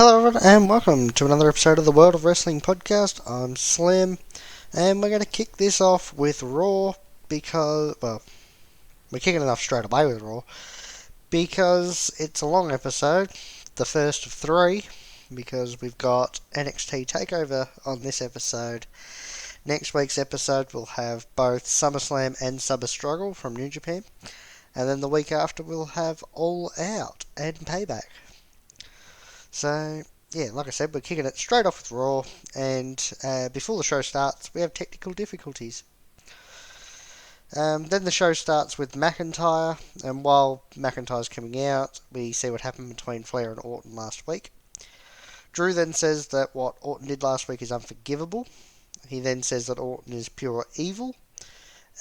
Hello everyone and welcome to another episode of the World of Wrestling podcast. I'm Slim and we're going to kick this off with Raw because, well, we're kicking it off straight away with Raw because it's a long episode, the first of three, because we've got NXT TakeOver on this episode. Next week's episode will have both SummerSlam and Summer Struggle from New Japan, and then the week after we'll have All Out and Payback. So, yeah, like I said, we're kicking it straight off with Raw, and before the show starts, we have technical difficulties. Then the show starts with McIntyre, and while McIntyre's coming out, we see what happened between Flair and Orton last week. Drew then says that what Orton did last week is unforgivable. He then says that Orton is pure evil,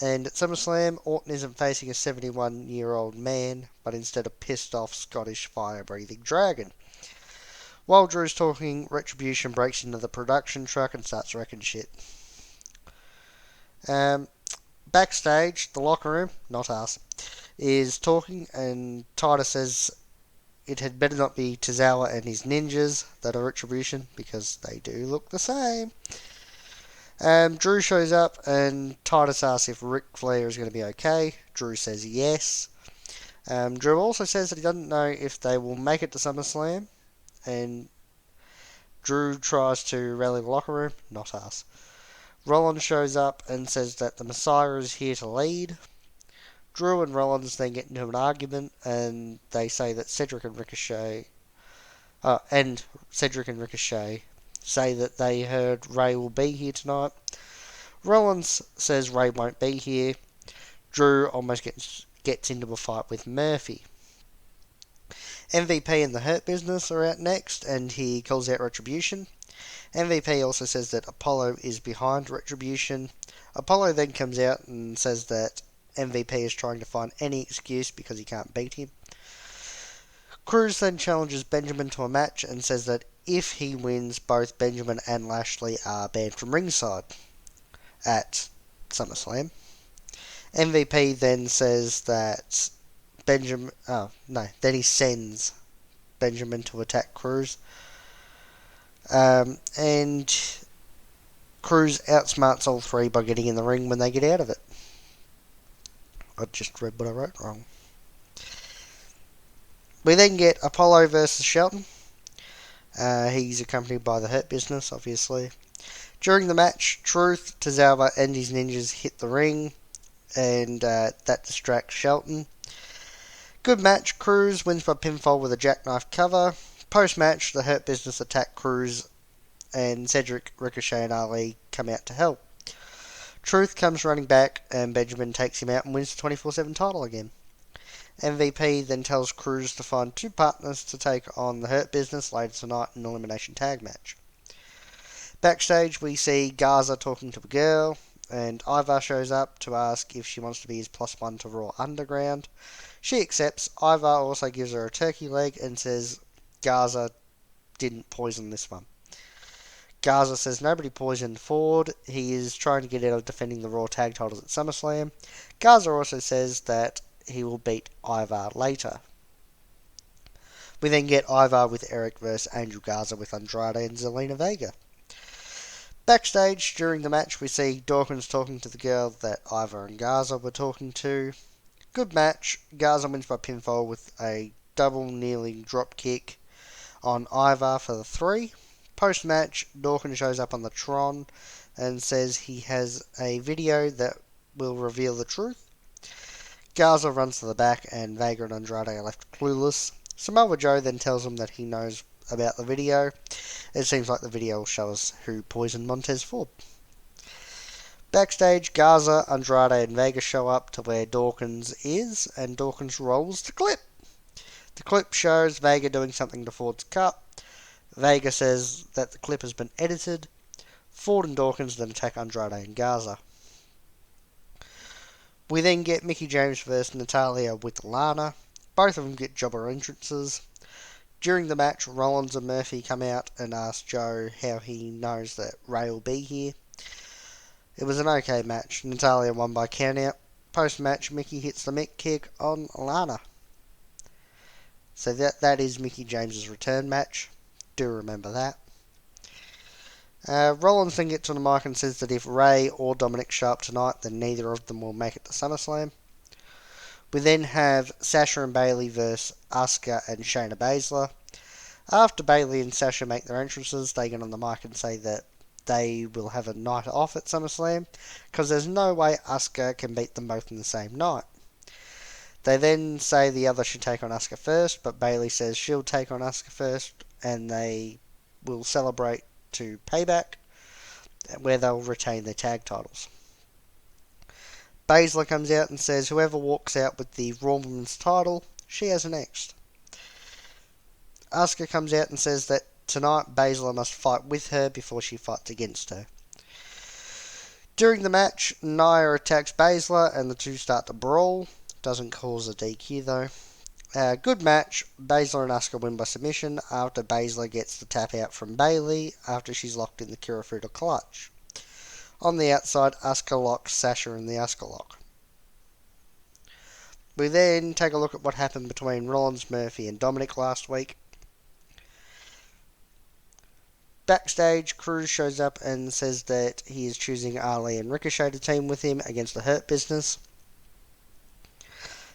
and at SummerSlam, Orton isn't facing a 71-year-old man, but instead a pissed-off Scottish fire-breathing dragon. While Drew's talking, Retribution breaks into the production truck and starts wrecking shit. Backstage, the locker room, not us, is talking, and Titus says it had better not be Tozawa and his ninjas that are Retribution, because they do look the same. Drew shows up, and Titus asks if Ric Flair is going to be okay. Drew says yes. Drew also says that he doesn't know if they will make it to SummerSlam, and Drew tries to rally the locker room, not us. Rollins shows up and says that the Messiah is here to lead. Drew and Rollins then get into an argument, and they say that Cedric and Ricochet say that they heard Ray will be here tonight. Rollins says Ray won't be here. Drew almost gets into a fight with Murphy. MVP and the Hurt Business are out next, and he calls out Retribution. MVP also says that Apollo is behind Retribution. Apollo then comes out and says that MVP is trying to find any excuse because he can't beat him. Cruz then challenges Benjamin to a match and says that if he wins, both Benjamin and Lashley are banned from ringside at SummerSlam. MVP then says that then he sends Benjamin to attack Cruz. And Cruz outsmarts all three by getting in the ring when they get out of it. I just read what I wrote wrong. We then get Apollo versus Shelton. He's accompanied by the Hurt Business, obviously. During the match, Truth, Tozawa, and his ninjas hit the ring, and that distracts Shelton. Good match. Cruz wins by pinfall with a jackknife cover. Post-match, the Hurt Business attack Cruz, and Cedric, Ricochet, and Ali come out to help. Truth comes running back, and Benjamin takes him out and wins the 24/7 title again. MVP then tells Cruz to find two partners to take on the Hurt Business later tonight in an elimination tag match. Backstage, we see Garza talking to a girl, and Ivar shows up to ask if she wants to be his +1 to Raw Underground. She accepts. Ivar also gives her a turkey leg and says Garza didn't poison this one. Garza says nobody poisoned Ford. He is trying to get out of defending the Raw tag titles at SummerSlam. Garza also says that he will beat Ivar later. We then get Ivar with Eric versus Angel Garza with Andrade and Zelina Vega. Backstage, during the match, we see Dawkins talking to the girl that Ivar and Garza were talking to. Good match. Garza wins by pinfall with a double kneeling drop kick on Ivar for the 3. Post-match, Dawkins shows up on the Tron and says he has a video that will reveal the truth. Garza runs to the back, and Vega and Andrade are left clueless. Samoa Joe then tells him that he knows about the video. It seems like the video will show us who poisoned Montez Ford. Backstage, Garza, Andrade, and Vega show up to where Dawkins is, and Dawkins rolls the clip. The clip shows Vega doing something to Ford's cup. Vega says that the clip has been edited. Ford and Dawkins then attack Andrade and Garza. We then get Mickie James versus Natalya with Lana. Both of them get jobber entrances. During the match, Rollins and Murphy come out and ask Joe how he knows that Ray will be here. It was an okay match. Natalya won by countout. Post-match, Mickie hits the Mick kick on Lana. So that is Mickie James' return match. Do remember that. Rollins then gets on the mic and says that if Ray or Dominic show up tonight, then neither of them will make it to SummerSlam. We then have Sasha and Bayley versus Asuka and Shayna Baszler. After Bayley and Sasha make their entrances, they get on the mic and say that they will have a night off at SummerSlam because there's no way Asuka can beat them both in the same night. They then say the other should take on Asuka first, but Bayley says she'll take on Asuka first and they will celebrate to Payback, where they'll retain their tag titles. Baszler comes out and says whoever walks out with the Raw Women's title, she has next. Asuka comes out and says that tonight Baszler must fight with her before she fights against her. During the match, Nia attacks Baszler and the two start to brawl. Doesn't cause a DQ though. Good match. Baszler and Asuka win by submission after Baszler gets the tap out from Bayley after she's locked in the Kirifuda clutch. On the outside, Asuka locks Sasha in the Asuka lock. We then take a look at what happened between Rollins, Murphy and Dominic last week. Backstage, Cruz shows up and says that he is choosing Ali and Ricochet to team with him against the Hurt Business.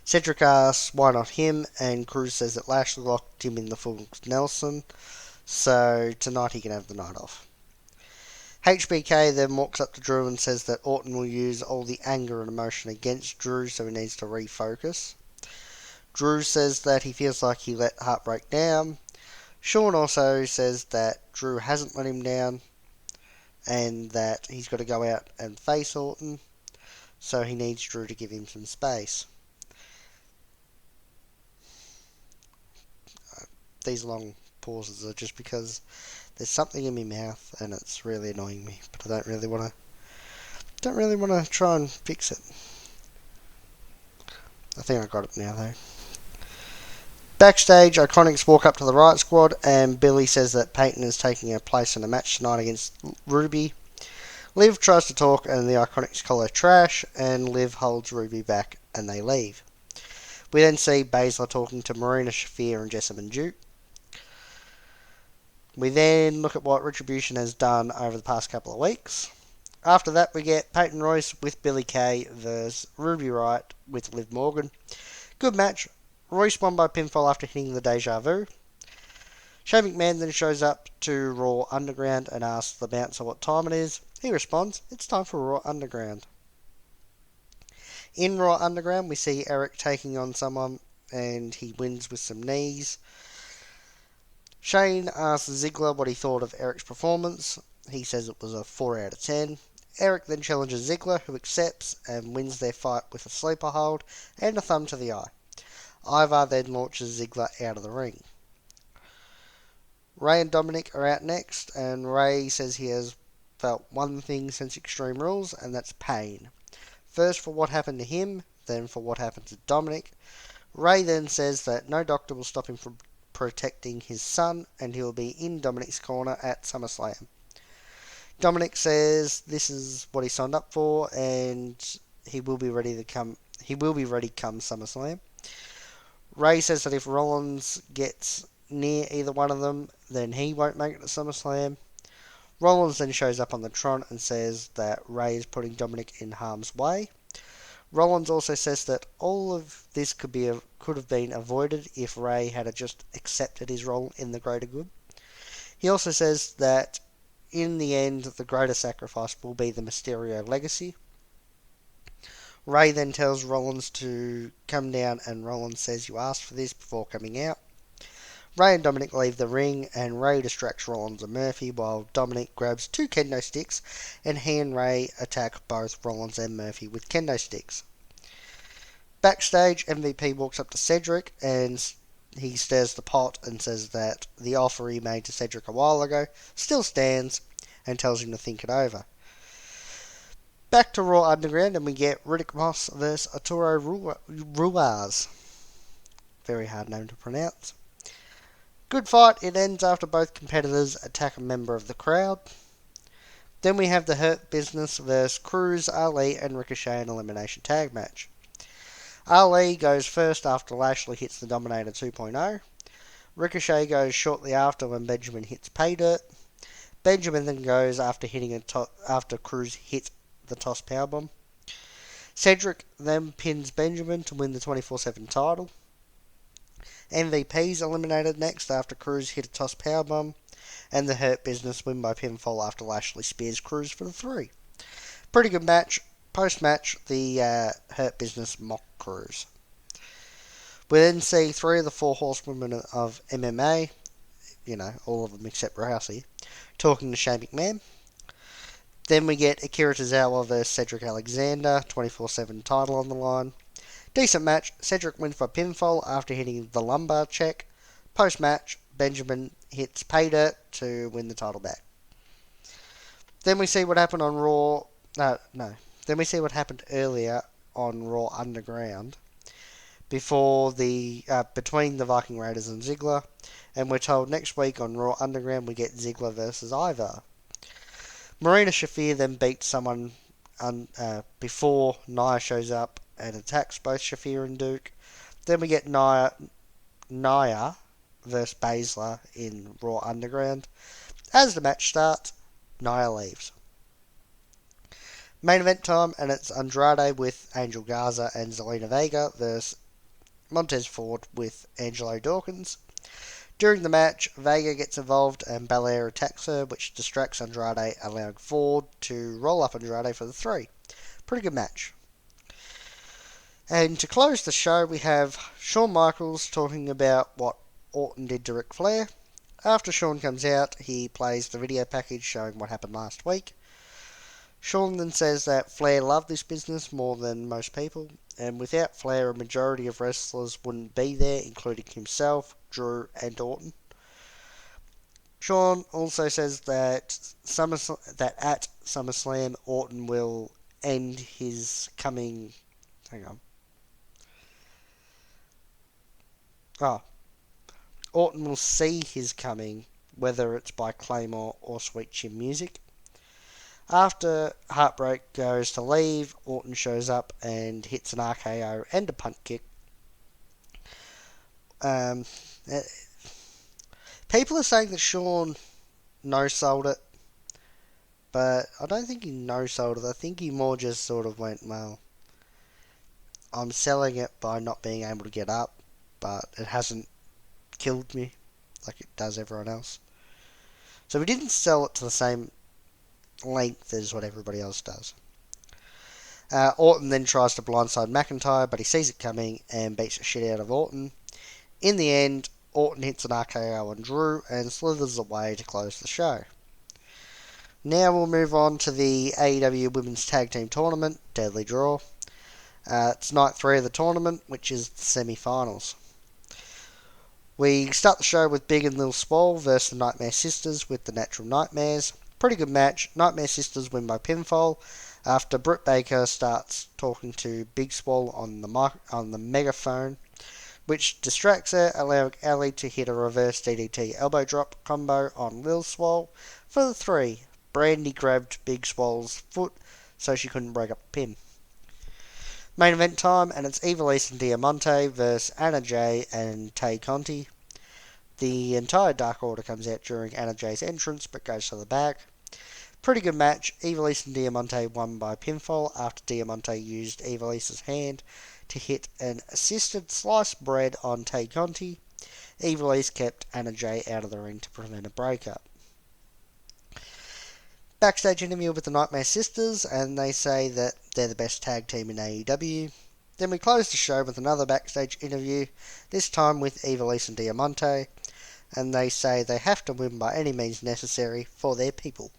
Cedric asks why not him, and Cruz says that Lashley locked him in the full Nelson, so tonight he can have the night off. HBK then walks up to Drew and says that Orton will use all the anger and emotion against Drew, so he needs to refocus. Drew says that he feels like he let Hart break down. Shawn also says that Drew hasn't let him down and that he's got to go out and face Orton, so he needs Drew to give him some space. These long pauses are just because there's something in my mouth and it's really annoying me, but I don't really want to try and fix it. I think I got it now though. Backstage, Iconics walk up to the Riot Squad and Billy says that Peyton is taking her place in a match tonight against Ruby. Liv tries to talk and the Iconics call her trash, and Liv holds Ruby back and they leave. We then see Baszler talking to Marina Shafir and Jessamine Duke. We then look at what Retribution has done over the past couple of weeks. After that, we get Peyton Royce with Billy Kay versus Ruby Riott with Liv Morgan. Good match. Royce won by pinfall after hitting the Deja Vu. Shane McMahon then shows up to Raw Underground and asks the bouncer what time it is. He responds, it's time for Raw Underground. In Raw Underground, we see Eric taking on someone and he wins with some knees. Shane asks Ziggler what he thought of Eric's performance. He says it was a 4 out of 10. Eric then challenges Ziggler, who accepts and wins their fight with a sleeper hold and a thumb to the eye. Ivar then launches Ziggler out of the ring. Ray and Dominic are out next, and Ray says he has felt one thing since Extreme Rules, and that's pain. First for what happened to him, then for what happened to Dominic. Ray then says that no doctor will stop him from protecting his son, and he will be in Dominic's corner at SummerSlam. Dominic says this is what he signed up for, and he will be ready come SummerSlam. Ray says that if Rollins gets near either one of them, then he won't make it to SummerSlam. Rollins then shows up on the Tron and says that Ray is putting Dominic in harm's way. Rollins also says that all of this could have been avoided if Ray had just accepted his role in the greater good. He also says that in the end, the greater sacrifice will be the Mysterio legacy. Ray then tells Rollins to come down, and Rollins says you asked for this before coming out. Ray and Dominic leave the ring, and Ray distracts Rollins and Murphy while Dominic grabs 2 kendo sticks, and he and Ray attack both Rollins and Murphy with kendo sticks. Backstage, MVP walks up to Cedric, and he stirs the pot and says that the offer he made to Cedric a while ago still stands, and tells him to think it over. Back to Raw Underground, and we get Riddick Moss vs Arturo Ruas. Very hard name to pronounce. Good fight. It ends after both competitors attack a member of the crowd. Then we have the Hurt Business vs Cruz, Ali, and Ricochet in elimination tag match. Ali goes first after Lashley hits the Dominator 2.0. Ricochet goes shortly after when Benjamin hits pay dirt. Benjamin then goes after after Cruz hit the toss powerbomb. Cedric then pins Benjamin to win the 24/7 title. MVP's eliminated next after Cruz hit a toss powerbomb, and the Hurt Business win by pinfall after Lashley spears Cruz for the 3. Pretty good match. Post-match, the Hurt Business mock Cruz. We then see 3 of the 4 horsewomen of MMA, all of them except Rousey, talking to Shane McMahon. Then we get Akira Tozawa versus Cedric Alexander, 24/7 title on the line. Decent match. Cedric wins by pinfall after hitting the lumbar check. Post-match, Benjamin hits pay dirt to win the title back. Then we see what happened on Raw. Then we see what happened earlier on Raw Underground between the Viking Raiders and Ziggler, and we're told next week on Raw Underground we get Ziggler versus Ivar. Marina Shafir then beats someone before Nia shows up and attacks both Shafir and Duke. Then we get Nia versus Baszler in Raw Underground. As the match starts, Nia leaves. Main event time, and it's Andrade with Angel Garza and Zelina Vega versus Montez Ford with Angelo Dawkins. During the match, Vega gets involved and Belair attacks her, which distracts Andrade, allowing Ford to roll up Andrade for the 3. Pretty good match. And to close the show, we have Shawn Michaels talking about what Orton did to Ric Flair. After Shawn comes out, he plays the video package showing what happened last week. Shawn then says that Flair loved this business more than most people, and without Flair, a majority of wrestlers wouldn't be there, including himself, Drew, and Orton. Shawn also says that at SummerSlam, Orton will end his coming... Orton will see his coming, whether it's by Claymore or Sweet Chin Music. After Heartbreak goes to leave, Orton shows up and hits an RKO and a punt kick. People are saying that Shawn no-sold it, but I don't think he no-sold it. I think he more just sort of went, well, I'm selling it by not being able to get up, but it hasn't killed me like it does everyone else. So he didn't sell it to the same length as what everybody else does. Orton then tries to blindside McIntyre, but he sees it coming and beats the shit out of Orton. In the end, Orton hits an RKO on Drew and slithers away to close the show. Now we'll move on to the AEW Women's Tag Team Tournament, Deadly Draw. It's night 3 of the tournament, which is the semi-finals. We start the show with Big and Lil Swole versus the Nightmare Sisters with the Natural Nightmares. Pretty good match. Nightmare Sisters win by pinfall after Britt Baker starts talking to Big Swole on the megaphone, which distracts her, allowing Allie to hit a reverse DDT elbow drop combo on Lil Swole for the 3. Brandy grabbed Big Swole's foot so she couldn't break up the pin. Main event time, and it's Ivelisse and Diamante versus Anna Jay and Tay Conti. The entire Dark Order comes out during Anna Jay's entrance, but goes to the back. Pretty good match. Ivelisse and Diamante won by pinfall after Diamante used Ivelisse's hand to hit an assisted sliced bread on Tay Conti. Ivelisse kept Anna Jay out of the ring to prevent a breakup. Backstage interview with the Nightmare Sisters, and they say that they're the best tag team in AEW. Then we close the show with another backstage interview, this time with Ivelisse and Diamante, and they say they have to win by any means necessary for their people.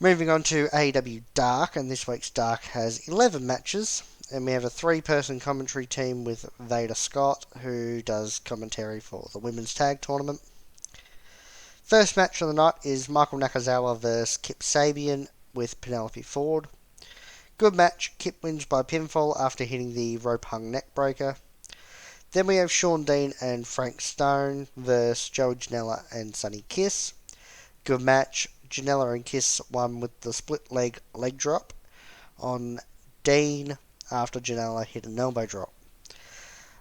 Moving on to AEW Dark, and this week's Dark has 11 matches, and we have a 3-person commentary team with Vader Scott, who does commentary for the Women's Tag Tournament. First match of the night is Michael Nakazawa vs Kip Sabian with Penelope Ford. Good match. Kip wins by pinfall after hitting the rope hung neckbreaker. Then we have Shawn Dean and Frank Stone vs Joey Janela and Sonny Kiss. Good match. Janela and Kiss won with the split leg drop on Dean after Janela hit an elbow drop.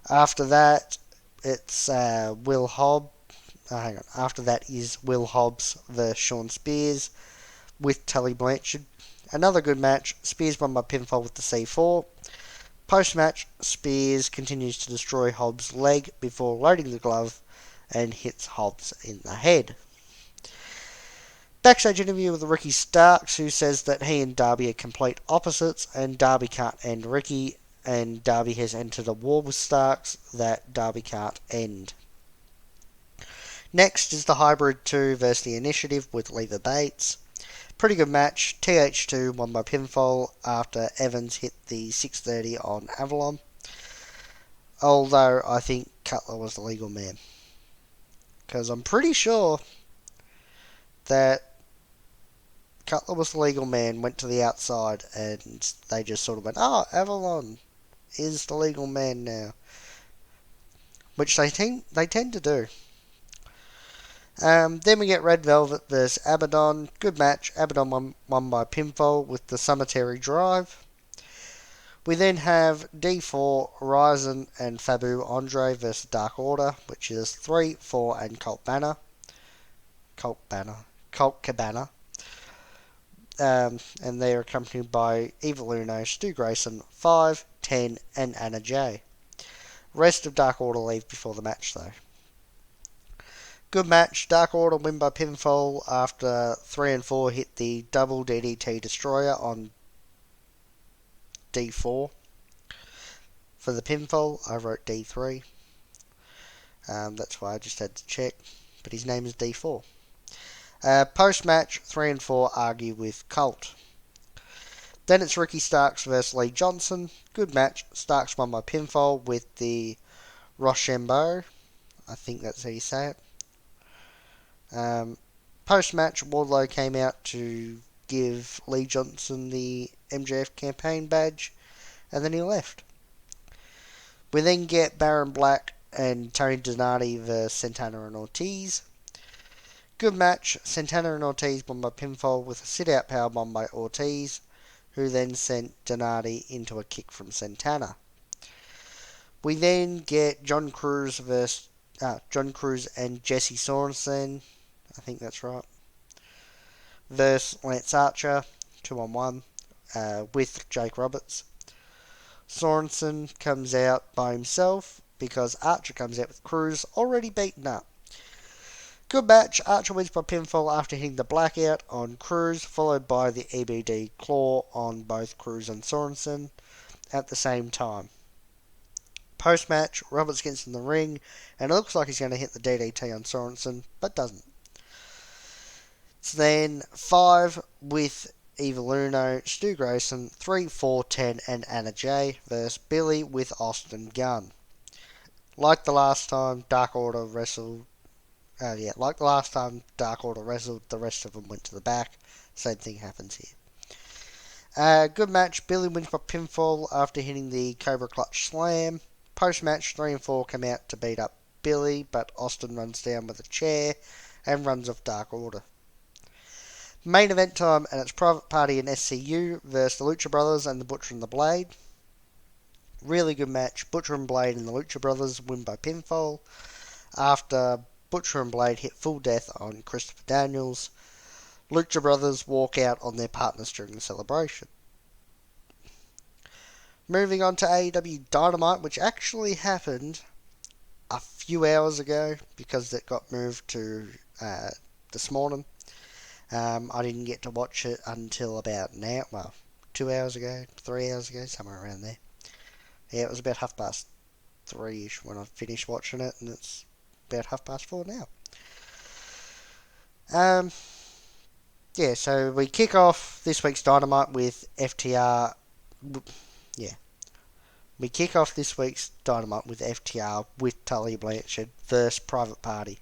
After that, it's Will Hobbs. Hang on. After that is Will Hobbs versus Shawn Spears with Tully Blanchard. Another good match. Spears won by pinfall with the C4. Post-match, Spears continues to destroy Hobbs' leg before loading the glove and hits Hobbs in the head. Backstage interview with Ricky Starks, who says that he and Darby are complete opposites and Darby can't end Ricky, and Darby has entered a war with Starks that Darby can't end. Next is the Hybrid 2 versus the Initiative with Leva Bates. Pretty good match. TH2 won by pinfall after Evans hit the 630 on Avalon. Although I think Cutler was the legal man. Because I'm pretty sure that Cutler was the legal man, went to the outside, and they just sort of went, oh, Avalon is the legal man now. Which they tend to do. Then we get Red Velvet versus Abaddon. Good match. Abaddon won by pinfall with the Cemetery Drive. We then have D4, Ryzen, and Fabu Andre versus Dark Order, which is 3, 4, and Colt Cabana. And they are accompanied by Evil Uno, Stu Grayson, 5, 10, and Anna Jay. Rest of Dark Order leave before the match, though. Good match. Dark Order win by pinfall after 3 and 4 hit the double DDT Destroyer on D4. For the pinfall, I wrote D3. That's why I just had to check. But his name is D4. Post-match, 3 and 4 argue with Colt. Then it's Ricky Starks versus Lee Johnson. Good match. Starks won by pinfall with the Rochambeau. I think that's how you say it. Post-match, Wardlow came out to give Lee Johnson the MJF campaign badge, and then he left. We then get Baron Black and Tony Donati versus Santana and Ortiz. Good match. Santana and Ortiz won by pinfall with a sit-out powerbomb by Ortiz, who then sent Donati into a kick from Santana. We then get John Cruz and Jesse Sorensen, I think that's right, versus Lance Archer, 2-on-1, with Jake Roberts. Sorensen comes out by himself because Archer comes out with Cruz already beaten up. Good match. Archer wins by pinfall after hitting the blackout on Cruz, followed by the EBD claw on both Cruz and Sorensen at the same time. Post-match, Roberts gets in the ring, and it looks like he's going to hit the DDT on Sorensen, but doesn't. It's then 5 with Evil Uno, Stu Grayson, 3, 4, 10, and Anna Jay versus Billy with Austin Gunn. Like the last time Dark Order wrestled, the rest of them went to the back. Same thing happens here. Good match. Billy wins by pinfall after hitting the Cobra Clutch Slam. Post-match, 3 and 4 come out to beat up Billy, but Austin runs down with a chair and runs off Dark Order. Main event time, and it's Private Party and SCU versus the Lucha Brothers and the Butcher and the Blade. Really good match. Butcher and Blade and the Lucha Brothers win by pinfall after Butcher and Blade hit full death on Christopher Daniels. Lucha Brothers walk out on their partners during the celebration. Moving on to AEW Dynamite, which actually happened a few hours ago because it got moved to this morning. I didn't get to watch it until about now. Well, 2 hours ago, 3 hours ago, somewhere around there. Yeah, it was about 3:30ish when I finished watching it, and it's about 4:30 now. Yeah, so we kick off this week's Dynamite with FTR. We kick off this week's Dynamite with FTR with Tully Blanchard versus Private Party.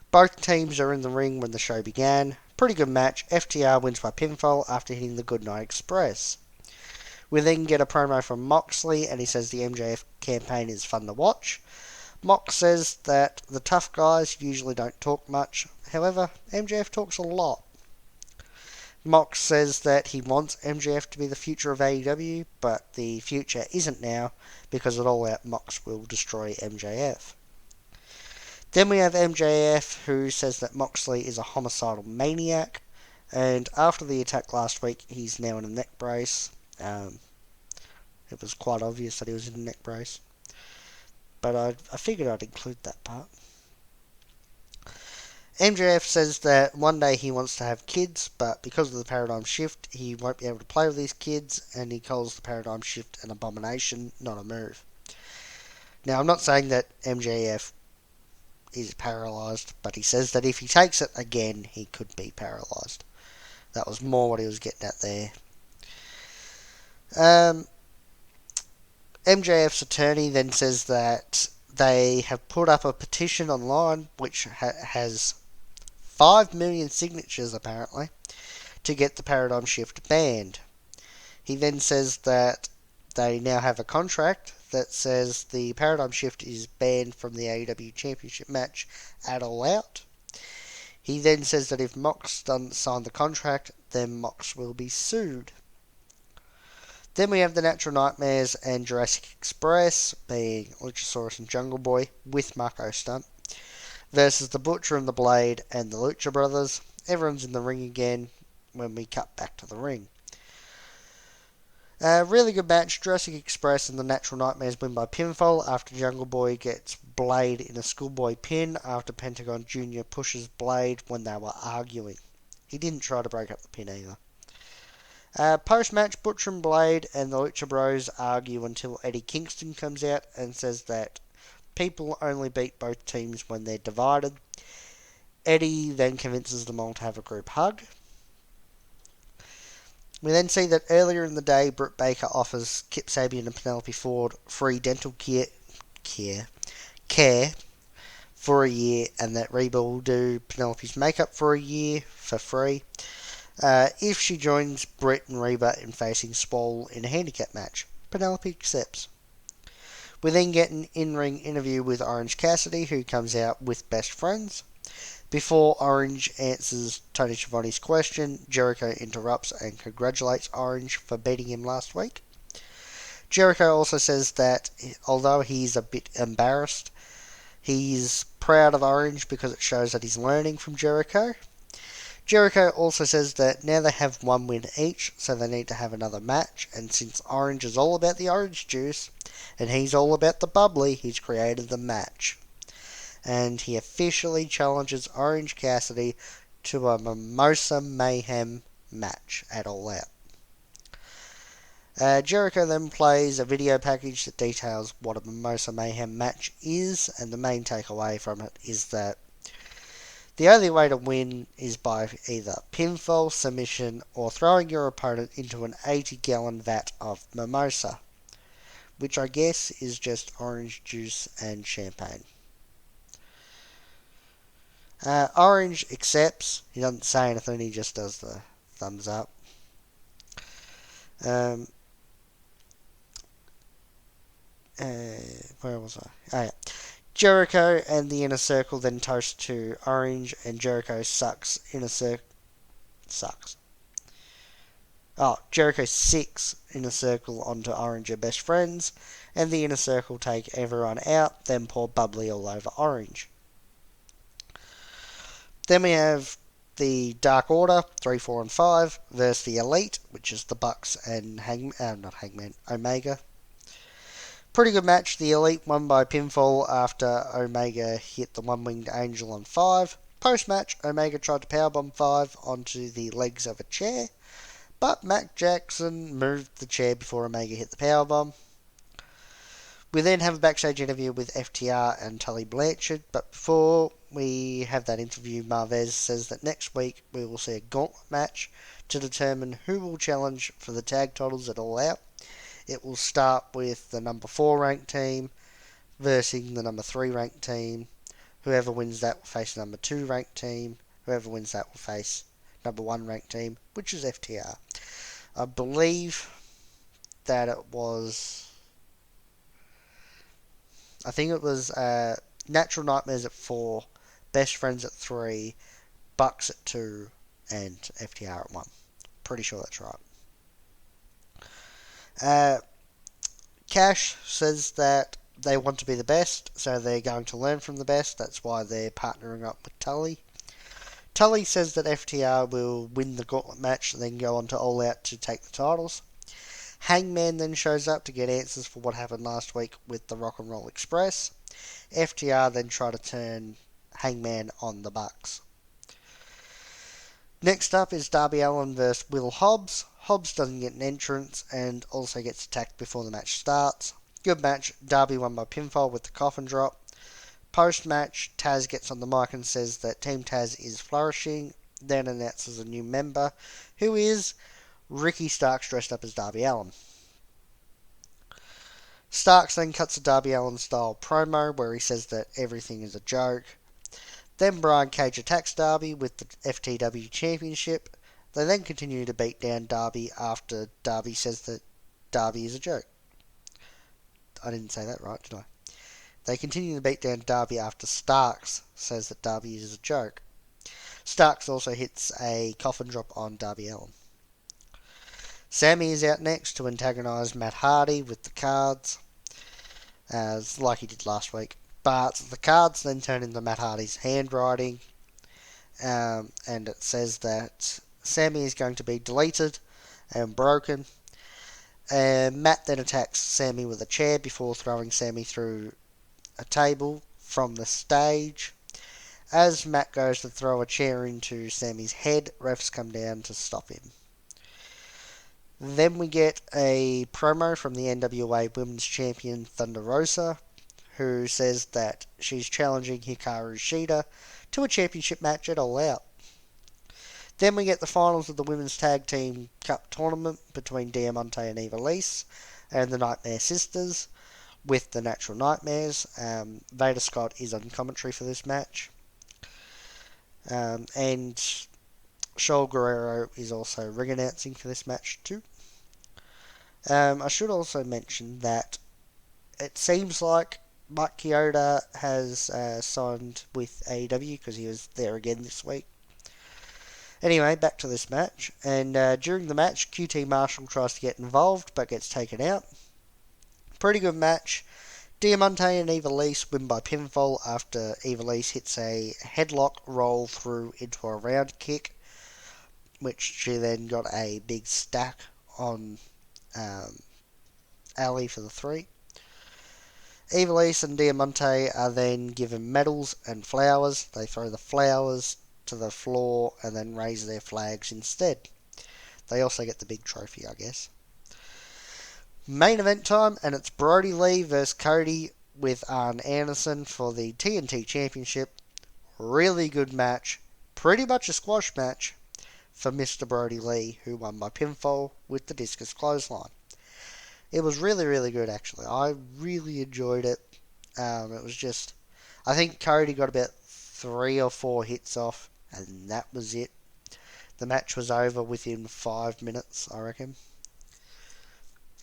Both teams are in the ring when the show began. Pretty good match. FTR wins by pinfall after hitting the Goodnight Express. We then get a promo from Moxley, and he says the MJF campaign is fun to watch. Mox says that the tough guys usually don't talk much. However, MJF talks a lot. Mox says that he wants MJF to be the future of AEW, but the future isn't now because at All Out Mox will destroy MJF. Then we have MJF, who says that Moxley is a homicidal maniac, and after the attack last week, he's now in a neck brace. It was quite obvious that he was in a neck brace, but I figured I'd include that part. MJF says that one day he wants to have kids, but because of the paradigm shift, he won't be able to play with these kids, and he calls the paradigm shift an abomination, not a move. Now, I'm not saying that MJF is paralysed, but he says that if he takes it again, he could be paralysed. That was more what he was getting at there. MJF's attorney then says that they have put up a petition online which has 5 million signatures apparently to get the paradigm shift banned. He then says that they now have a contract that says the paradigm shift is banned from the AEW Championship match at All Out. He then says that if Mox doesn't sign the contract, then Mox will be sued. Then we have the Natural Nightmares and Jurassic Express, being Luchasaurus and Jungle Boy, with Marco Stunt, versus the Butcher and the Blade and the Lucha Brothers. Everyone's in the ring again when we cut back to the ring. Really good match. Jurassic Express and the Natural Nightmares win by pinfall after Jungle Boy gets Blade in a schoolboy pin after Pentagon Jr. pushes Blade when they were arguing. He didn't try to break up the pin either. Post-match, Butcher and Blade and the Lucha Bros argue until Eddie Kingston comes out and says that people only beat both teams when they're divided. Eddie then convinces them all to have a group hug. We then see that earlier in the day, Britt Baker offers Kip Sabian and Penelope Ford free dental care for a year, and that Reba will do Penelope's makeup for a year for free if she joins Britt and Reba in facing Swole in a handicap match. Penelope accepts. We then get an in-ring interview with Orange Cassidy, who comes out with Best Friends. Before Orange answers Tony Schiavone's question, Jericho interrupts and congratulates Orange for beating him last week. Jericho also says that although he's a bit embarrassed, he's proud of Orange because it shows that he's learning from Jericho. Jericho also says that now they have one win each, so they need to have another match, and since Orange is all about the orange juice, and he's all about the bubbly, he's created the match. And he officially challenges Orange Cassidy to a Mimosa Mayhem match at All Out. Jericho then plays a video package that details what a Mimosa Mayhem match is, and the main takeaway from it is that the only way to win is by either pinfall, submission, or throwing your opponent into an 80-gallon vat of mimosa, which I guess is just orange juice and champagne. Orange accepts. He doesn't say anything, he just does the thumbs up. Where was I? Oh, yeah. Jericho and the Inner Circle then toast to Orange, and Jericho sucks Inner Circle. Jericho sicks Inner Circle onto Orange and Best Friends, and the Inner Circle take everyone out, then pour bubbly all over Orange. Then we have the Dark Order, 3, 4, and 5, versus the Elite, which is the Bucks and Omega. Pretty good match. The Elite won by pinfall after Omega hit the One-Winged Angel on 5. Post-match, Omega tried to powerbomb 5 onto the legs of a chair, but Matt Jackson moved the chair before Omega hit the powerbomb. We then have a backstage interview with FTR and Tully Blanchard, but before we have that interview, Marvez says that next week we will see a gauntlet match to determine who will challenge for the tag titles at All Out. It will start with the number 4 ranked team versus the number 3 ranked team. Whoever wins that will face the number 2 ranked team. Whoever wins that will face number 1 ranked team, which is FTR. I believe that it was... I think it was Natural Nightmares at 4, Best Friends at 3, Bucks at 2, and FTR at 1. Pretty sure that's right. Cash says that they want to be the best, so they're going to learn from the best. That's why they're partnering up with Tully. Tully says that FTR will win the gauntlet match and then go on to All Out to take the titles. Hangman then shows up to get answers for what happened last week with the Rock and Roll Express. FTR then try to turn Hangman on the Bucks. Next up is Darby Allin vs Will Hobbs. Hobbs doesn't get an entrance and also gets attacked before the match starts. Good match. Darby won by pinfall with the coffin drop. Post-match, Taz gets on the mic and says that Team Taz is flourishing, then announces a new member, who is Ricky Starks dressed up as Darby Allin. Starks then cuts a Darby Allin style promo where he says that everything is a joke. Then Brian Cage attacks Darby with the FTW Championship. They then continue to beat down Darby after Darby says that Darby is a joke. I didn't say that right, did I? They continue to beat down Darby after Starks says that Darby is a joke. Starks also hits a coffin drop on Darby Allin. Sammy is out next to antagonise Matt Hardy with the cards, like he did last week. But the cards then turn into Matt Hardy's handwriting, and it says that Sammy is going to be deleted and broken. Matt then attacks Sammy with a chair before throwing Sammy through a table from the stage. As Matt goes to throw a chair into Sammy's head, refs come down to stop him. Then we get a promo from the NWA Women's Champion Thunder Rosa, who says that she's challenging Hikaru Shida to a championship match at All Out. Then we get the finals of the Women's Tag Team Cup Tournament between Diamante and Ivelisse and the Nightmare Sisters with the Natural Nightmares. Veda Scott is on commentary for this match. And Shoal Guerrero is also ring announcing for this match too. I should also mention that it seems like Mike Chioda has signed with AEW because he was there again this week. Anyway, back to this match. And during the match, QT Marshall tries to get involved but gets taken out. Pretty good match. Diamante and Ivelisse win by pinfall after Ivelisse hits a headlock roll through into a round kick, which she then got a big stack on Ali for the 3. Ivelisse and Diamante are then given medals and flowers. They throw the flowers to the floor and then raise their flags instead. They also get the big trophy, I guess. Main event time, and it's Brody Lee versus Cody with Arn Anderson for the TNT Championship. Really good match. Pretty much a squash match for Mr. Brody Lee, who won by pinfall with the discus clothesline. It was really, really good, actually. I really enjoyed it. It was just... I think Cody got about 3 or 4 hits off, and that was it. The match was over within 5 minutes, I reckon.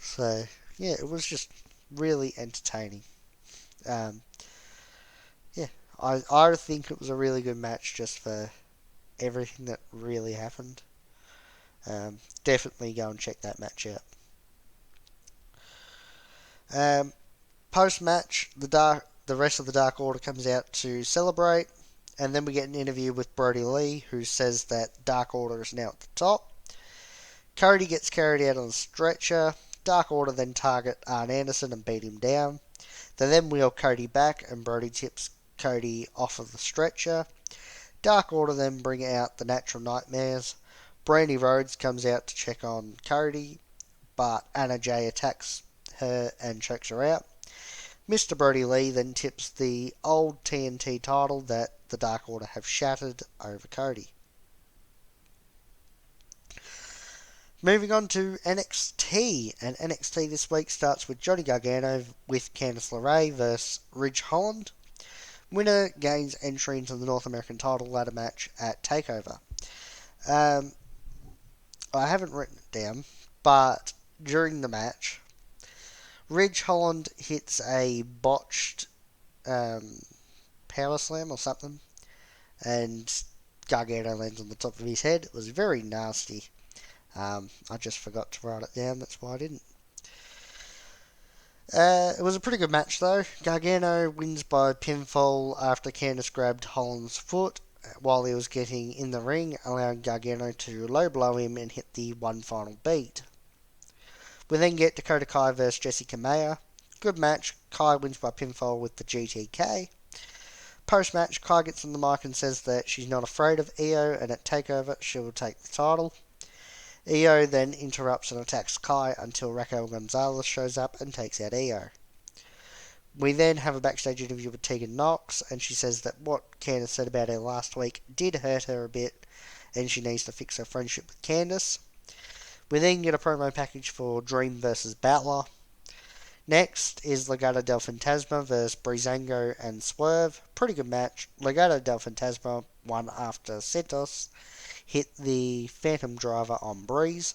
So, yeah, it was just really entertaining. I think it was a really good match just for everything that really happened. Definitely go and check that match out. Post-match, the rest of the Dark Order comes out to celebrate, and then we get an interview with Brody Lee, who says that Dark Order is now at the top. Cody gets carried out on a stretcher. Dark Order then target Arn Anderson and beat him down. They then wheel Cody back, and Brody tips Cody off of the stretcher. Dark Order then bring out the Natural Nightmares. Brandy Rhodes comes out to check on Cody, but Anna Jay attacks her and chokes her out. Mr. Brody Lee then tips the old TNT title that the Dark Order have shattered over Cody. Moving on to NXT, and NXT this week starts with Johnny Gargano with Candice LeRae versus Ridge Holland. Winner gains entry into the North American title ladder match at TakeOver. I haven't written it down, but during the match, Ridge Holland hits a botched power slam or something, and Gargano lands on the top of his head. It was very nasty. I just forgot to write it down, that's why I didn't. It was a pretty good match though. Gargano wins by pinfall after Candice grabbed Holland's foot while he was getting in the ring, allowing Gargano to low blow him and hit the one final beat. We then get Dakota Kai versus Jessi Kamea. Good match. Kai wins by pinfall with the GTK. Post match, Kai gets on the mic and says that she's not afraid of Io and at TakeOver she will take the title. Io then interrupts and attacks Kai until Raquel Gonzalez shows up and takes out Io. We then have a backstage interview with Tegan Nox, and she says that what Candice said about her last week did hurt her a bit, and she needs to fix her friendship with Candice. We then get a promo package for Dream versus Balor. Next is Legado del Fantasma versus Breezango and Swerve. Pretty good match. Legado del Fantasma won after Santos hit the Phantom Driver on Breeze.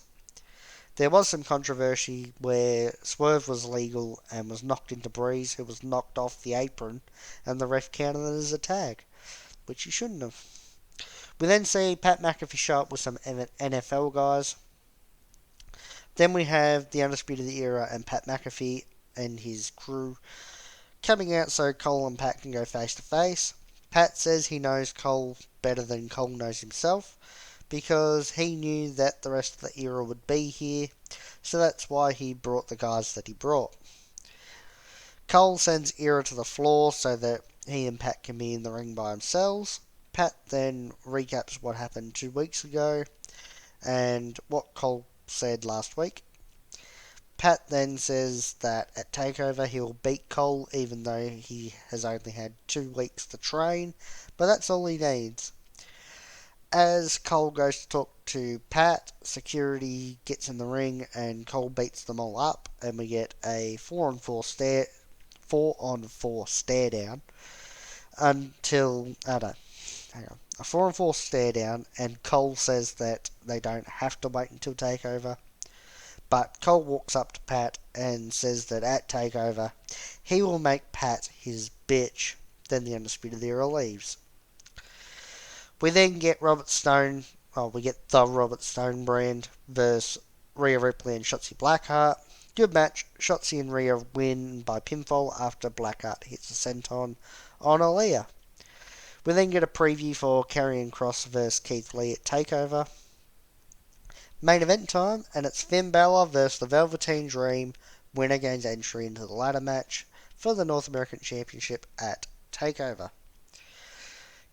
There was some controversy where Swerve was legal and was knocked into Breeze, who was knocked off the apron, and the ref counted it as a tag, which he shouldn't have. We then see Pat McAfee show up with some NFL guys. Then we have the Undisputed Era and Pat McAfee and his crew coming out so Cole and Pat can go face to face. Pat says he knows Cole better than Cole knows himself because he knew that the rest of the era would be here, so that's why he brought the guys that he brought. Cole sends Era to the floor so that he and Pat can be in the ring by themselves. Pat then recaps what happened 2 weeks ago and what Cole said last week. Pat then says that at TakeOver he will beat Cole even though he has only had 2 weeks to train, but that's all he needs. As Cole goes to talk to Pat, security gets in the ring and Cole beats them all up, and we get a 4-on-4 stare down until a 4-on-4 stare down, and Cole says that they don't have to wait until TakeOver. But Cole walks up to Pat and says that at TakeOver he will make Pat his bitch. Then the Undisputed Era leaves. We then get the Robert Stone brand versus Rhea Ripley and Shotzi Blackheart. Good match. Shotzi and Rhea win by pinfall after Blackheart hits a senton on Aaliyah. We then get a preview for Karrion Kross versus Keith Lee at TakeOver. Main event time, and it's Finn Balor versus the Velveteen Dream. Winner gains entry into the ladder match for the North American Championship at TakeOver.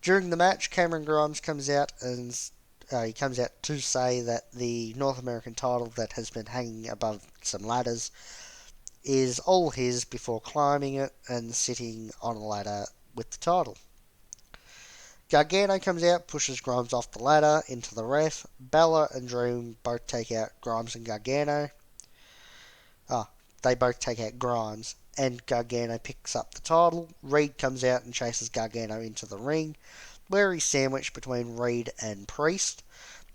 During the match, Cameron Grimes comes out and he comes out to say that the North American title that has been hanging above some ladders is all his before climbing it and sitting on a ladder with the title. Gargano comes out, pushes Grimes off the ladder into the ref. Balor and Dream both take out Grimes and Gargano. They both take out Grimes, and Gargano picks up the title. Reed comes out and chases Gargano into the ring, where he's sandwiched between Reed and Priest.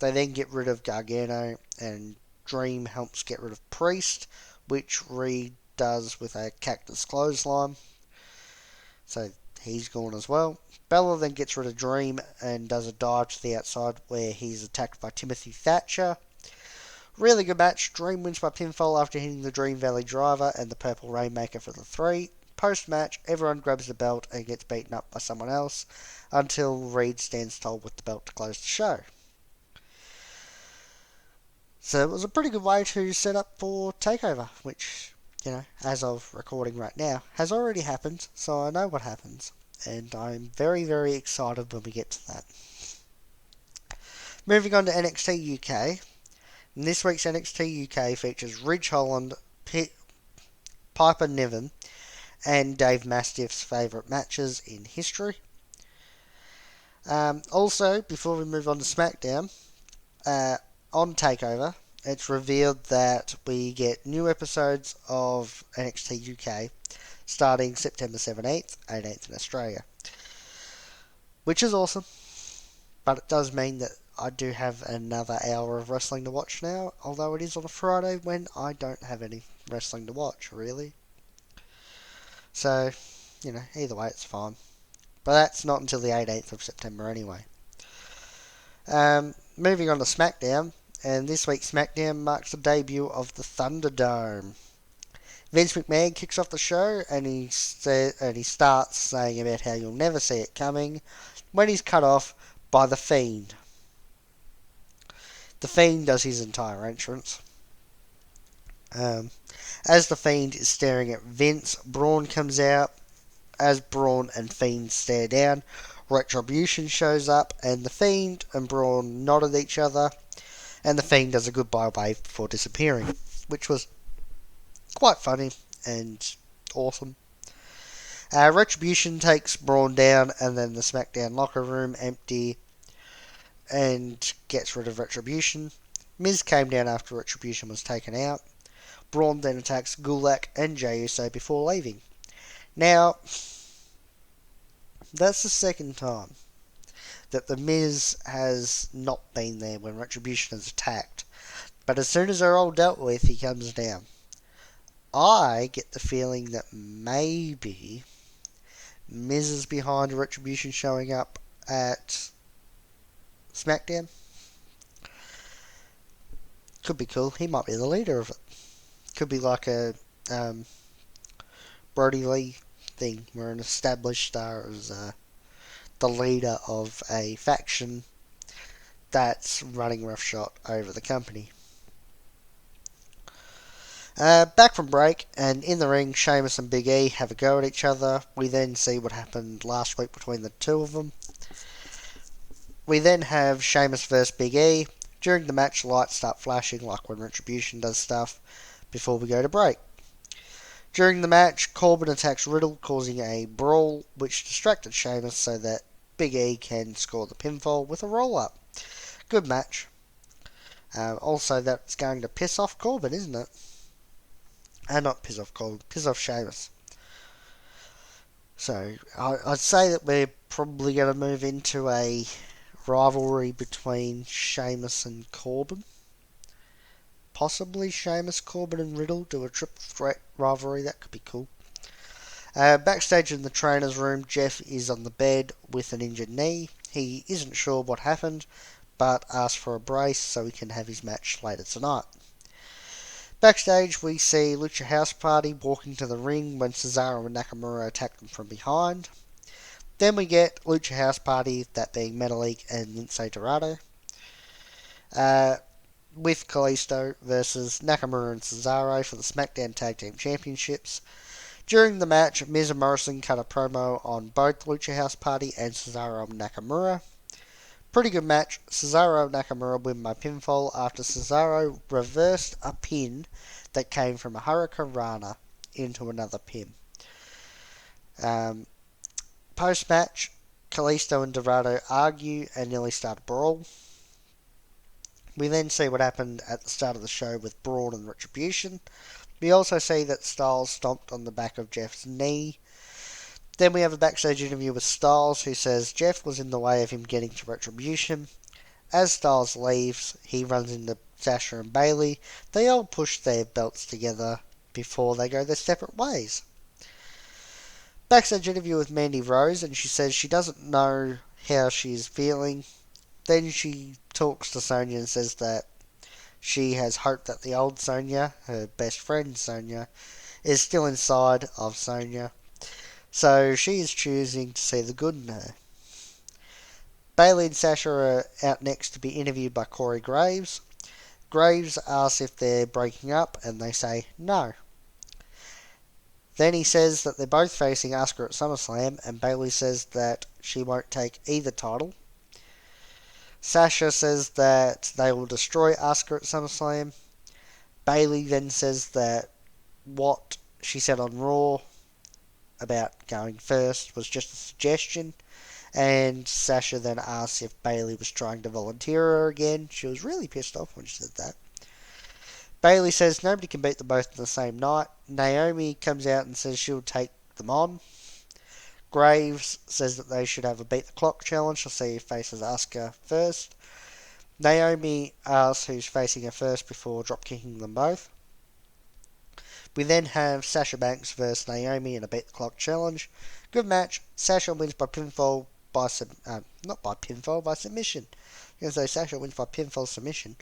They then get rid of Gargano, and Dream helps get rid of Priest, which Reed does with a cactus clothesline. So he's gone as well. Balor then gets rid of Dream and does a dive to the outside where he's attacked by Timothy Thatcher. Really good match. Dream wins by pinfall after hitting the Dream Valley Driver and the Purple Rainmaker for the 3. Post-match, everyone grabs the belt and gets beaten up by someone else until Reed stands tall with the belt to close the show. So it was a pretty good way to set up for TakeOver, which, as of recording right now, has already happened, so I know what happens. And I'm very, very excited when we get to that. Moving on to NXT UK. This week's NXT UK features Ridge Holland, Piper Niven, and Dave Mastiff's favourite matches in history. Also, before we move on to SmackDown, on TakeOver, it's revealed that we get new episodes of NXT UK starting September 17th, 18th in Australia. Which is awesome, but it does mean that I do have another hour of wrestling to watch now, although it is on a Friday when I don't have any wrestling to watch, really. So, either way, it's fine. But that's not until the 18th of September anyway. Moving on to SmackDown, and this week's SmackDown marks the debut of the Thunderdome. Vince McMahon kicks off the show and he starts saying about how you'll never see it coming when he's cut off by The Fiend. The Fiend does his entire entrance. As The Fiend is staring at Vince, Braun comes out. As Braun and Fiend stare down, Retribution shows up, and The Fiend and Braun nod at each other, and The Fiend does a goodbye wave before disappearing, which was quite funny and awesome. Retribution takes Braun down, and then the SmackDown locker room empty and gets rid of Retribution. Miz came down after Retribution was taken out. Braun then attacks Gulak and Jey Uso before leaving. Now, that's the second time that The Miz has not been there when Retribution has attacked. But as soon as they're all dealt with, he comes down. I get the feeling that maybe Miz is behind Retribution showing up at SmackDown. Could be cool. He might be the leader of it. Could be like a Brody Lee thing, where an established star is the leader of a faction that's running roughshod over the company. Back from break, and in the ring, Sheamus and Big E have a go at each other. We then see what happened last week between the two of them. We then have Sheamus vs Big E. During the match, lights start flashing like when Retribution does stuff before we go to break. During the match, Corbin attacks Riddle, causing a brawl, which distracted Sheamus so that Big E can score the pinfall with a roll-up. Good match. Also, that's going to piss off Corbin, isn't it? Not piss off Corbin, piss off Sheamus. So, I'd say that we're probably going to move into a rivalry between Sheamus and Corbin. Possibly Sheamus, Corbin and Riddle do a triple threat rivalry. That could be cool. Backstage in the trainer's room, Jeff is on the bed with an injured knee. He isn't sure what happened, but asks for a brace so he can have his match later tonight. Backstage, we see Lucha House Party walking to the ring when Cesaro and Nakamura attack them from behind. Then we get Lucha House Party, that being Metalik and Lince Dorado, with Kalisto versus Nakamura and Cesaro for the SmackDown Tag Team Championships. During the match, Miz and Morrison cut a promo on both Lucha House Party and Cesaro and Nakamura. Pretty good match. Cesaro and Nakamura win by pinfall after Cesaro reversed a pin that came from a Hurricanrana into another pin. Post-match, Kalisto and Dorado argue and nearly start a brawl. We then see what happened at the start of the show with Braun and Retribution. We also see that Styles stomped on the back of Jeff's knee. Then we have a backstage interview with Styles, who says Jeff was in the way of him getting to Retribution. As Styles leaves, he runs into Sasha and Bayley. They all push their belts together before they go their separate ways. Backstage interview with Mandy Rose, and she says she doesn't know how she's feeling. Then she talks to Sonya and says that she has hope that the old Sonya, her best friend Sonya, is still inside of Sonya. So she is choosing to see the good in her. Bayley and Sasha are out next to be interviewed by Corey Graves. Graves asks if they're breaking up, and they say no. Then he says that they're both facing Asuka at SummerSlam, and Bayley says that she won't take either title. Sasha says that they will destroy Asuka at SummerSlam. Bayley then says that what she said on Raw about going first was just a suggestion, and Sasha then asks if Bayley was trying to volunteer her again. She was really pissed off when she said that. Bayley says nobody can beat them both in the same night. Naomi comes out and says she'll take them on. Graves says that they should have a beat the clock challenge to see who faces Asuka first. Naomi asks who's facing her first before dropkicking them both. We then have Sasha Banks versus Naomi in a beat the clock challenge. Good match. Sasha wins by pinfall by by submission. I'm going to say Sasha wins by pinfall submission.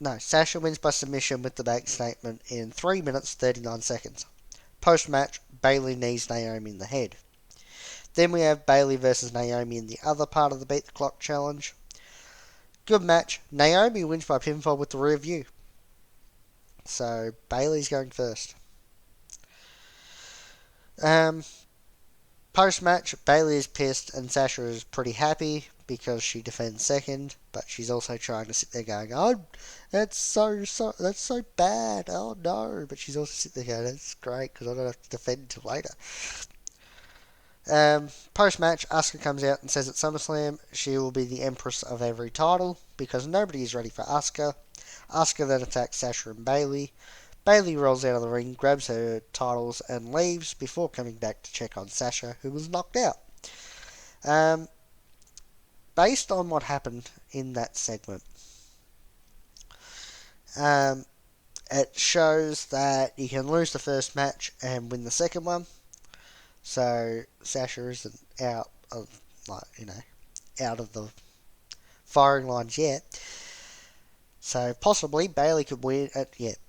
No, Sasha wins by submission with the bank statement in 3 minutes 39 seconds. Post match, Bayley knees Naomi in the head. Then we have Bayley versus Naomi in the other part of the Beat the Clock challenge. Good match. Naomi wins by pinfall with the rear view. So Bayley's going first. Post match, Bayley is pissed and Sasha is pretty happy because she defends second, but she's also trying to sit there going, "Oh, that's so bad. Oh no!" But she's also sitting there going, "That's great because I don't have to defend until later." Post match, Asuka comes out and says at SummerSlam she will be the Empress of every title because nobody is ready for Asuka. Asuka then attacks Sasha and Bayley. Bayley rolls out of the ring, grabs her titles, and leaves before coming back to check on Sasha, who was knocked out. Based on what happened in that segment, it shows that you can lose the first match and win the second one. So Sasha isn't out of out of the firing lines yet. So possibly Bayley could win.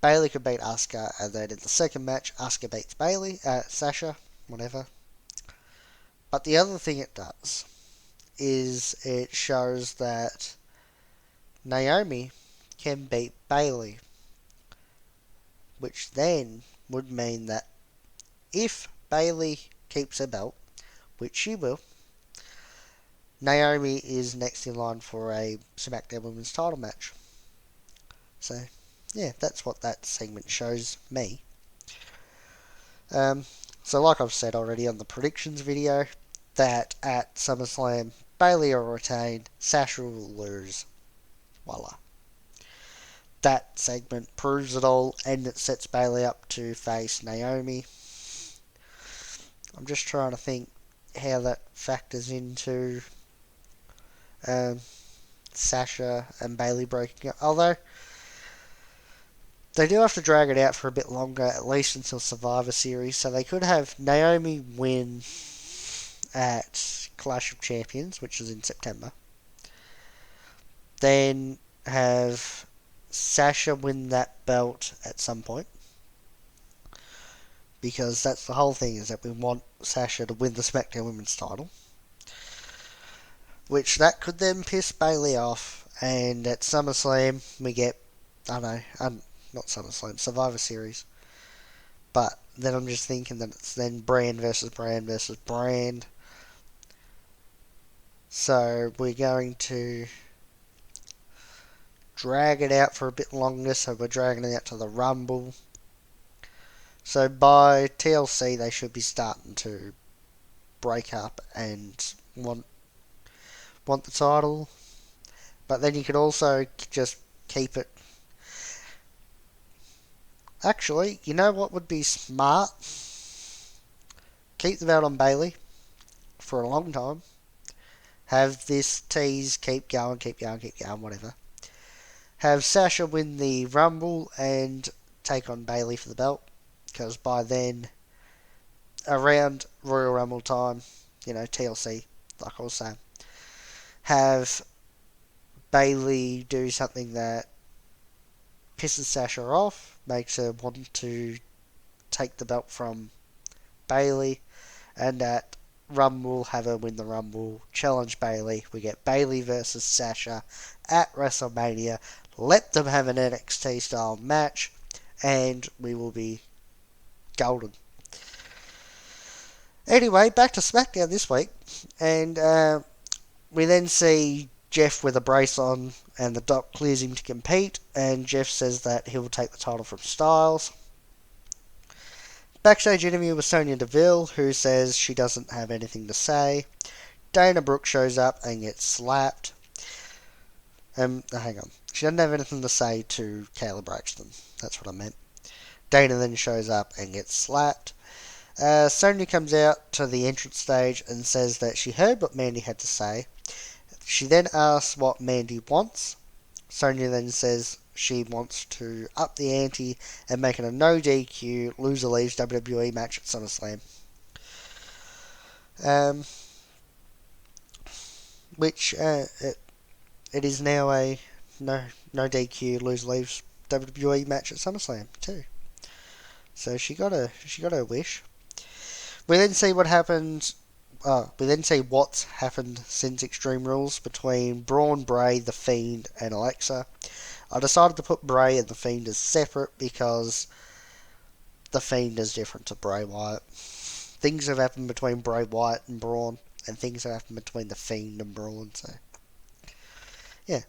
Bayley could beat Asuka, and then in the second match, Asuka beats Sasha, whatever. But the other thing it does is it shows that Naomi can beat Bayley, which then would mean that if Bayley keeps her belt, which she will, Naomi is next in line for a SmackDown Women's title match. So, yeah, that's what that segment shows me. So like I've said already on the predictions video, that at SummerSlam, Bayley will retain, Sasha will lose. Voila. That segment proves it all, and it sets Bayley up to face Naomi. I'm just trying to think how that factors into Sasha and Bayley breaking up. Although, they do have to drag it out for a bit longer, at least until Survivor Series, so they could have Naomi win at Clash of Champions, which is in September. Then have Sasha win that belt at some point. Because that's the whole thing, is that we want Sasha to win the SmackDown Women's title. Which that could then piss Bayley off, and at SummerSlam we get, not SummerSlam, Survivor Series. But then I'm just thinking that it's then brand versus brand versus brand. So we're going to drag it out for a bit longer, so we're dragging it out to the Rumble. So by TLC they should be starting to break up and want the title. But then you could also just keep it. Actually, you know what would be smart? Keep the belt on Bayley for a long time. Have this tease keep going, whatever. Have Sasha win the Rumble and take on Bayley for the belt. Because by then, around Royal Rumble time, TLC, like I was saying, have Bayley do something that pisses Sasha off, makes her want to take the belt from Bayley, and at Rumble, have her win the Rumble, challenge Bayley. We get Bayley versus Sasha at WrestleMania. Let them have an NXT style match, and we will be golden. Anyway, back to SmackDown this week, and we then see Jeff with a brace on, and the doc clears him to compete, and Jeff says that he will take the title from Styles. Backstage interview with Sonya Deville, who says she doesn't have anything to say. Dana Brooke shows up and gets slapped. Hang on. She doesn't have anything to say to Kayla Braxton. That's what I meant. Dana then shows up and gets slapped. Sonya comes out to the entrance stage and says that she heard what Mandy had to say. She then asks what Mandy wants. Sonya then says she wants to up the ante and make it a no DQ, loser leaves WWE match at SummerSlam. Which it is now a no DQ, lose leaves WWE match at SummerSlam too. So she got her wish. We then see what happened. We then see what's happened since Extreme Rules between Braun, Bray, The Fiend, and Alexa. I decided to put Bray and The Fiend as separate because The Fiend is different to Bray Wyatt. Things have happened between Bray Wyatt and Braun, and things have happened between The Fiend and Braun. So, yeah.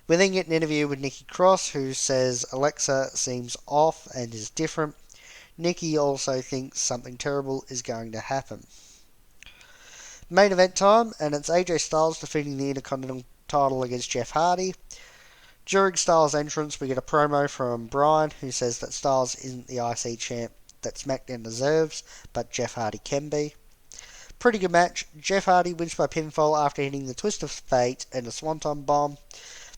We then get an interview with Nikki Cross, who says Alexa seems off and is different. Nikki also thinks something terrible is going to happen. Main event time, and it's AJ Styles defending the Intercontinental title against Jeff Hardy. During Styles' entrance, we get a promo from Bryan, who says that Styles isn't the IC champ that SmackDown deserves, but Jeff Hardy can be. Pretty good match. Jeff Hardy wins by pinfall after hitting the Twist of Fate and a Swanton Bomb.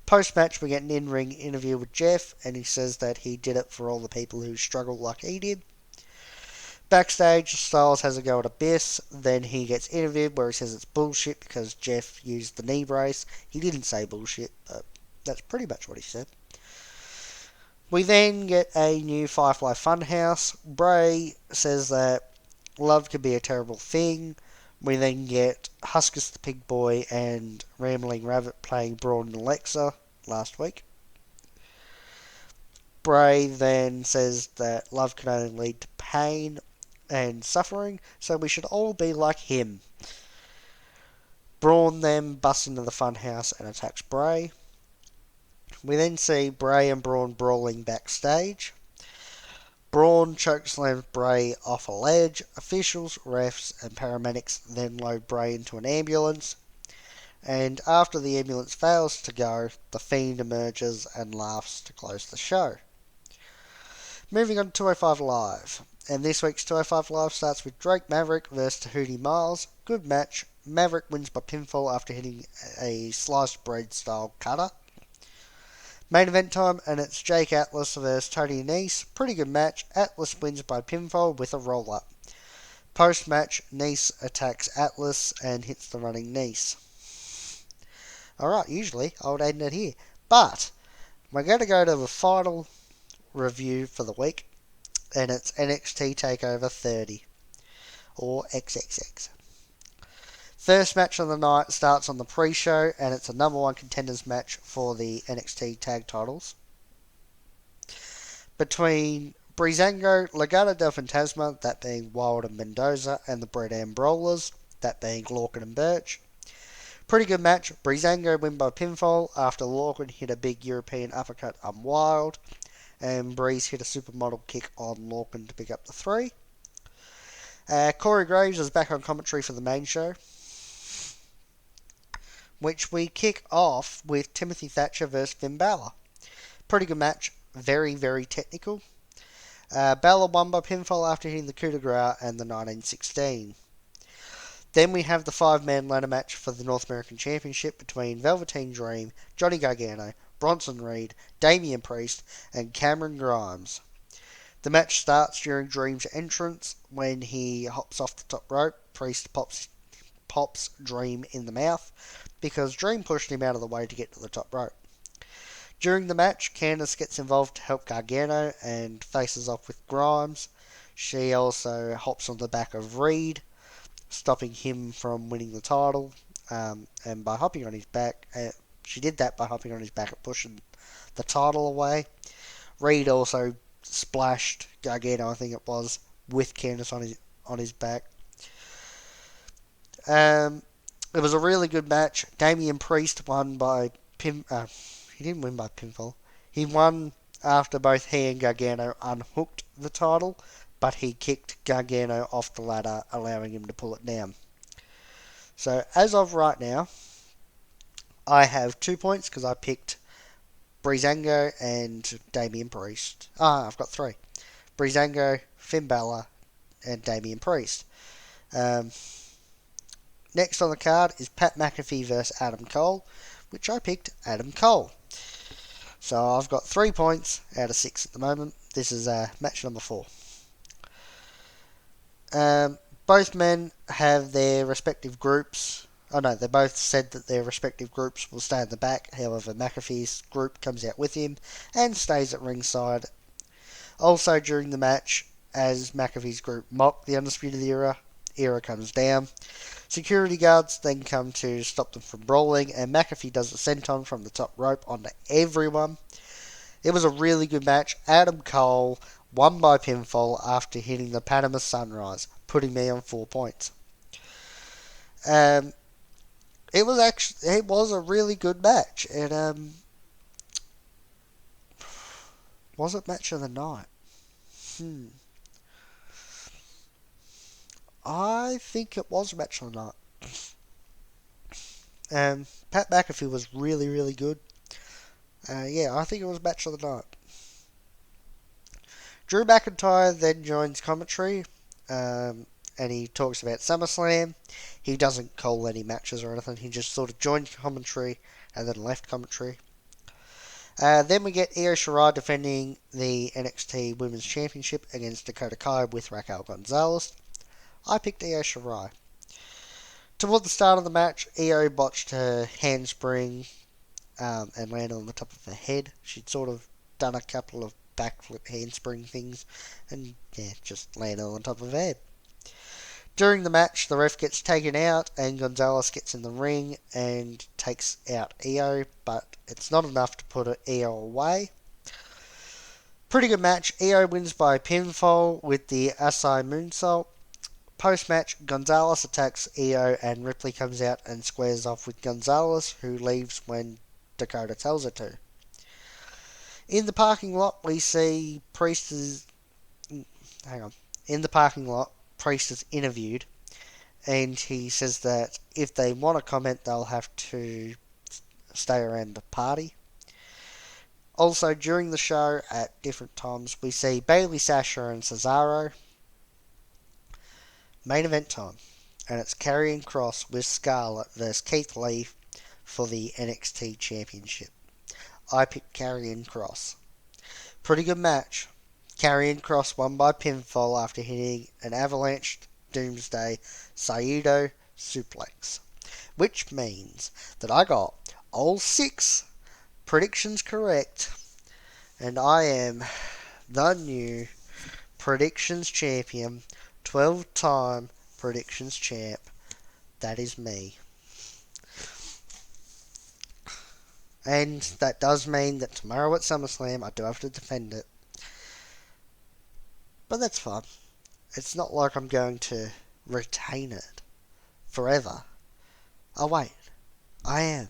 Post-match, we get an in-ring interview with Jeff, and he says that he did it for all the people who struggled like he did. Backstage, Styles has a go at Abyss, then he gets interviewed where he says it's bullshit because Jeff used the knee brace. He didn't say bullshit, but that's pretty much what he said. We then get a new Firefly Funhouse. Bray says that love can be a terrible thing. We then get Huskus the Pig Boy and Rambling Rabbit playing Braun and Alexa last week. Bray then says that love can only lead to pain and suffering, so we should all be like him. Braun then busts into the funhouse and attacks Bray. We then see Bray and Braun brawling backstage. Braun chokeslams Bray off a ledge. Officials, refs, and paramedics then load Bray into an ambulance. And after the ambulance fails to go, the Fiend emerges and laughs to close the show. Moving on to 205 Live. And this week's 205 Live starts with Drake Maverick versus Tahiti Miles. Good match. Maverick wins by pinfall after hitting a sliced bread style cutter. Main event time, and it's Jake Atlas versus Tony Nese. Pretty good match. Atlas wins by pinfall with a roll-up. Post-match, Nese attacks Atlas and hits the running Nese. Alright, usually I would end it here. But we're going to go to the final review for the week, and it's NXT TakeOver 30, or XXX. First match of the night starts on the pre-show, and it's a number one contenders match for the NXT tag titles between Breezango, Legado del Fantasma, that being Wild and Mendoza, and the Bret Ann Brawlers, that being Lorcan and Birch. Pretty good match. Breezango win by pinfall after Lorcan hit a big European uppercut on Wild, and Breeze hit a supermodel kick on Lorcan to pick up the 3. Corey Graves is back on commentary for the main show, which we kick off with Timothy Thatcher versus Finn Balor. Pretty good match. Very, very technical. Balor won by pinfall after hitting the coup de grace and the 1916. Then we have the 5-man ladder match for the North American Championship between Velveteen Dream, Johnny Gargano, Bronson Reed, Damian Priest, and Cameron Grimes. The match starts during Dream's entrance when he hops off the top rope. Priest pops Dream in the mouth because Dream pushed him out of the way to get to the top rope. During the match, Candice gets involved to help Gargano and faces off with Grimes. She also hops on the back of Reed, stopping him from winning the title. And by hopping on his back, she did that by hopping on his back and pushing the title away. Reed also splashed Gargano, I think it was, with Candice on his back. It was a really good match. Damian Priest won by he didn't win by pinfall. He won after both he and Gargano unhooked the title, but he kicked Gargano off the ladder, allowing him to pull it down. So, as of right now, I have 2 points because I picked Breezango and Damian Priest. I've got 3. Breezango, Finn Balor, and Damian Priest. Next on the card is Pat McAfee versus Adam Cole, which I picked Adam Cole. So I've got 3 points out of 6 at the moment. This is match number 4. Both men have their respective groups Oh no, they both said that their respective groups will stay in the back. However, McAfee's group comes out with him and stays at ringside. Also during the match, as McAfee's group mock the Undisputed Era comes down. Security guards then come to stop them from brawling, and McAfee does a senton from the top rope onto everyone. It was a really good match. Adam Cole won by pinfall after hitting the Panama Sunrise, putting me on 4 points. Um, it was a really good match, and was it match of the night? Hmm. I think it was match of the night. Pat McAfee was really, really good. Yeah, I think it was match of the night. Drew McIntyre then joins commentary, and he talks about SummerSlam. He doesn't call any matches or anything. He just sort of joined commentary and then left commentary. Then we get Io Shirai defending the NXT Women's Championship against Dakota Kai with Raquel Gonzalez. I picked Io Shirai. Toward the start of the match, Io botched her handspring and landed on the top of her head. She'd sort of done a couple of backflip handspring things and yeah, just landed on top of her head. During the match, the ref gets taken out and Gonzalez gets in the ring and takes out Io, but it's not enough to put Io away. Pretty good match. Io wins by pinfall with the Asai moonsault. Post-match, Gonzalez attacks Io and Ripley comes out and squares off with Gonzalez, who leaves when Dakota tells her to. In the parking lot, we see Priest is... Hang on. In the parking lot, Priest is interviewed, and he says that if they want to comment, they'll have to stay around the party. Also, during the show, at different times, we see Bayley, Sasha, and Cesaro. Main event time, and it's Karrion Kross with Scarlett versus Keith Lee for the NXT Championship. I picked Karrion Kross. Pretty good match. Karrion Kross won by pinfall after hitting an Avalanche Doomsday Saito suplex, which means that I got all 6 predictions correct, and I am the new predictions champion, 12-time predictions champ. That is me. And that does mean that tomorrow at SummerSlam I do have to defend it. But that's fine. It's not like I'm going to retain it forever. Oh wait, I am.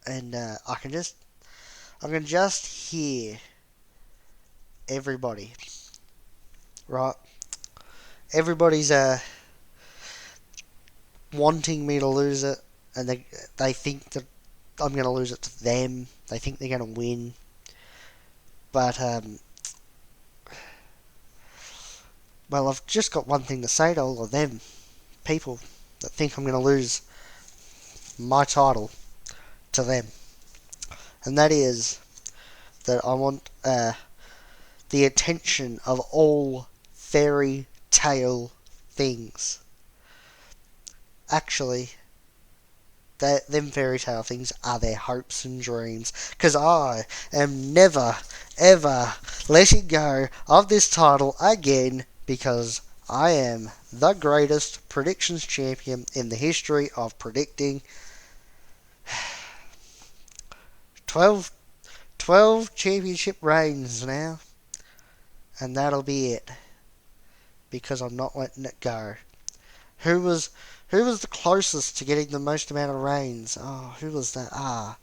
And I can just hear everybody. Right? Everybody's wanting me to lose it, and they think that I'm going to lose it to them. They think they're going to win. But, well, I've just got one thing to say to all of them. People that think I'm going to lose my title to them. And that is that I want the attention of all fairy tale things. Actually, them fairy tale things are their hopes and dreams. Because I am never, ever letting go of this title again, because I am the greatest predictions champion in the history of predicting. 12 championship reigns now, and that'll be it, because I'm not letting it go. Who was the closest to getting the most amount of reigns? Oh, who was that? Oh,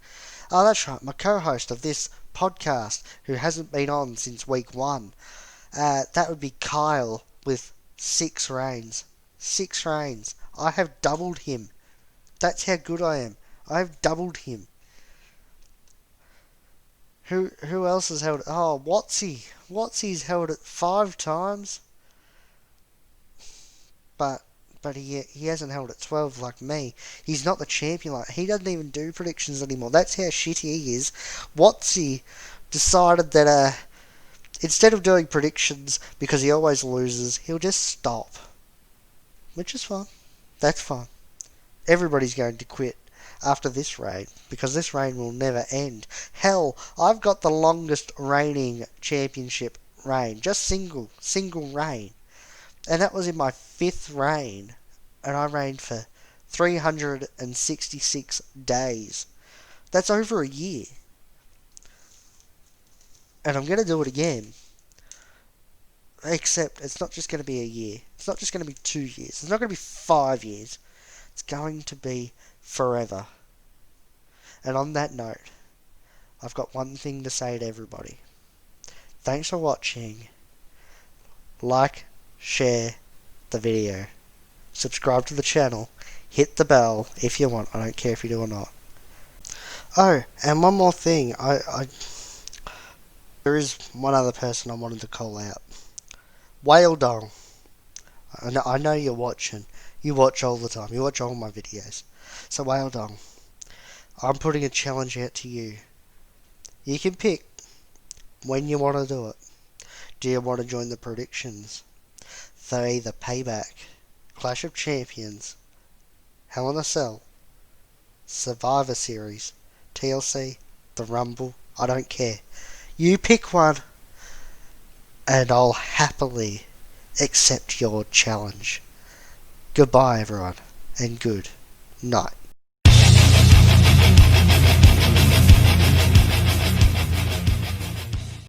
that's right, my co-host of this podcast, who hasn't been on since week 1. That would be Kyle with 6 reigns. 6 reigns. I have doubled him. That's how good I am. I have doubled him. Who else has held it? Oh, Watsy. Watsy's held it 5 times. But he hasn't held it 12 like me. He's not the champion. He doesn't even do predictions anymore. That's how shit he is. Watsy decided that instead of doing predictions, because he always loses, he'll just stop. Which is fine. That's fine. everybody's going to quit after this reign, because this reign will never end. Hell, I've got the longest reigning championship reign, just single reign, and that was in my 5th reign, and I reigned for 366 days. That's over a year. And I'm going to do it again. Except it's not just going to be a year. It's not just going to be 2 years. It's not going to be 5 years. It's going to be forever. And on that note, I've got one thing to say to everybody. Thanks for watching. Like, share the video. Subscribe to the channel. Hit the bell if you want. I don't care if you do or not. Oh, and one more thing. There is one other person I wanted to call out. Whale Dong. I know you're watching. You watch all the time. You watch all my videos. So Whale Dong, I'm putting a challenge out to you. You can pick when you want to do it. Do you want to join the predictions for either Payback, Clash of Champions, Hell in a Cell, Survivor Series, TLC, The Rumble? I don't care. You pick one, and I'll happily accept your challenge. Goodbye, everyone, and good night.